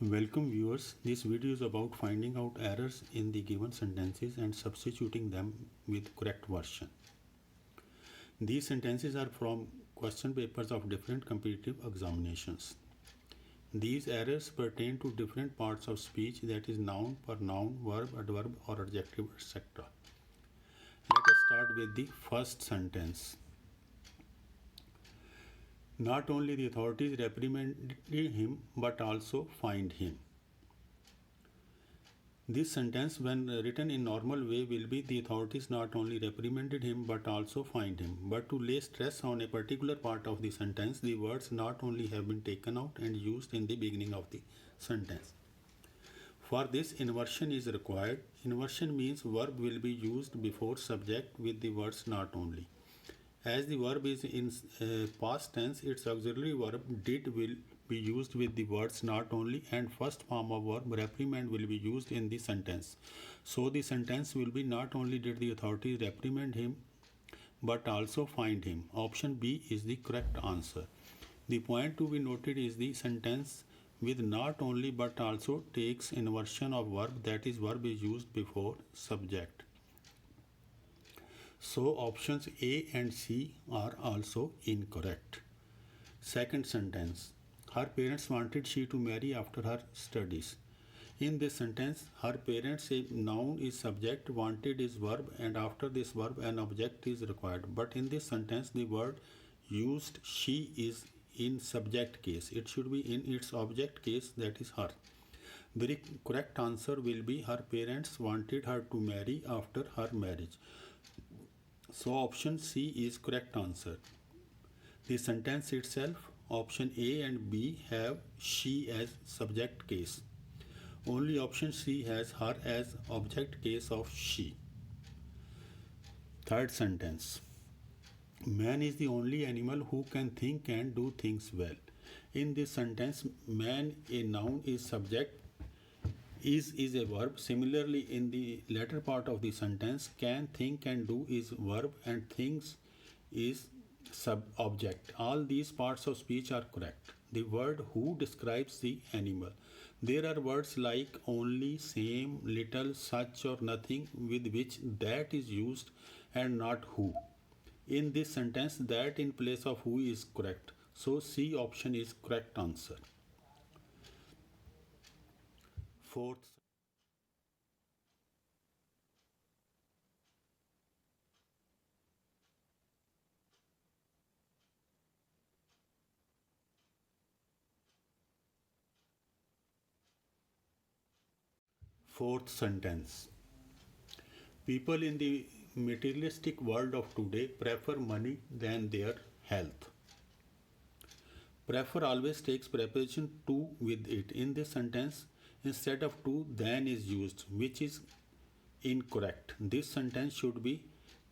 Welcome viewers, this video is about finding out errors in the given sentences and substituting them with correct version. These sentences are from question papers of different competitive examinations. These errors pertain to different parts of speech, that is noun, pronoun, verb, adverb or adjective, etc. Let us start with the first sentence. Not only the authorities reprimanded him but also fined him. This sentence, when written in normal way, will be the authorities not only reprimanded him but also fined him. But to lay stress on a particular part of the sentence, the words not only have been taken out and used in the beginning of the sentence. For this, inversion is required. Inversion means verb will be used before subject with the words not only. As the verb is in past tense, its auxiliary verb did will be used with the words not only, and first form of verb reprimand will be used in the sentence. So the sentence will be not only did the authorities reprimand him but also fined him. Option B is the correct answer. The point to be noted is the sentence with not only but also takes inversion of verb, that is verb is used before subject. So options A and C are also incorrect. Second sentence. Her parents wanted she to marry after her studies. In this sentence, her parents, a noun is subject, wanted is verb, and after this verb an object is required. But in this sentence, the word used she is in subject case. It should be in its object case, that is her. The correct answer will be her parents wanted her to marry after her marriage. So option C is correct answer. The sentence itself, option A and B have she as subject case. Only option C has her as object case of she. Third sentence. Man is the only animal who can think and do things well. In this sentence, man, a noun, is subject, is a verb. Similarly, in the latter part of the sentence, can, think and do is verb and things is sub-object. All these parts of speech are correct. The word who describes the animal. There are words like only, same, little, such or nothing with which that is used and not who. In this sentence, that in place of who is correct. So C option is correct answer. Fourth. Fourth sentence. People in the materialistic world of today prefer money than their health. Prefer always takes preposition to with it. In this sentence, instead of to, than is used, which is incorrect. This sentence should be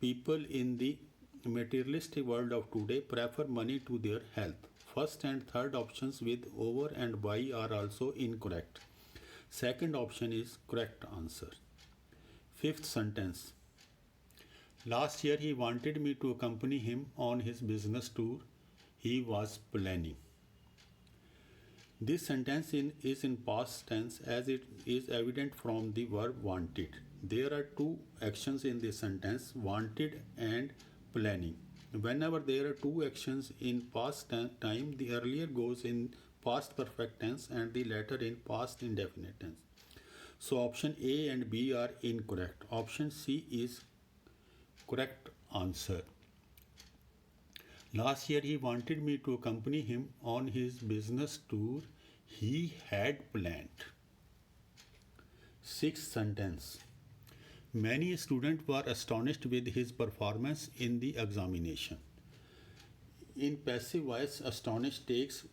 people in the materialistic world of today prefer money to their health. First and third options with over and by are also incorrect. Second option is correct answer. Fifth sentence. Last year he wanted me to accompany him on his business tour he was planning. This sentence is in past tense as it is evident from the verb wanted. There are two actions in this sentence, wanted and planning. Whenever there are two actions in past time, the earlier goes in past perfect tense and the latter in past indefinite tense. So option A and B are incorrect. Option C is correct answer. Last year he wanted me to accompany him on his business tour he had planned. Sixth sentence. Many students were astonished with his performance in the examination. In passive voice, astonished takes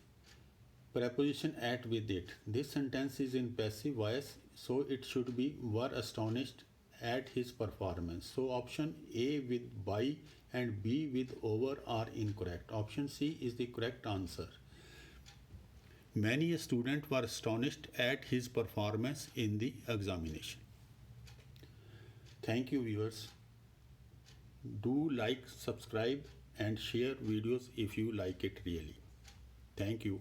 preposition at with it. This sentence is in passive voice, so it should be were astonished at his performance. So option A with by and B with over are incorrect. Option C is the correct answer. Many students were astonished at his performance in the examination. Thank you viewers. Do like, subscribe and share videos if you like it really. Thank you.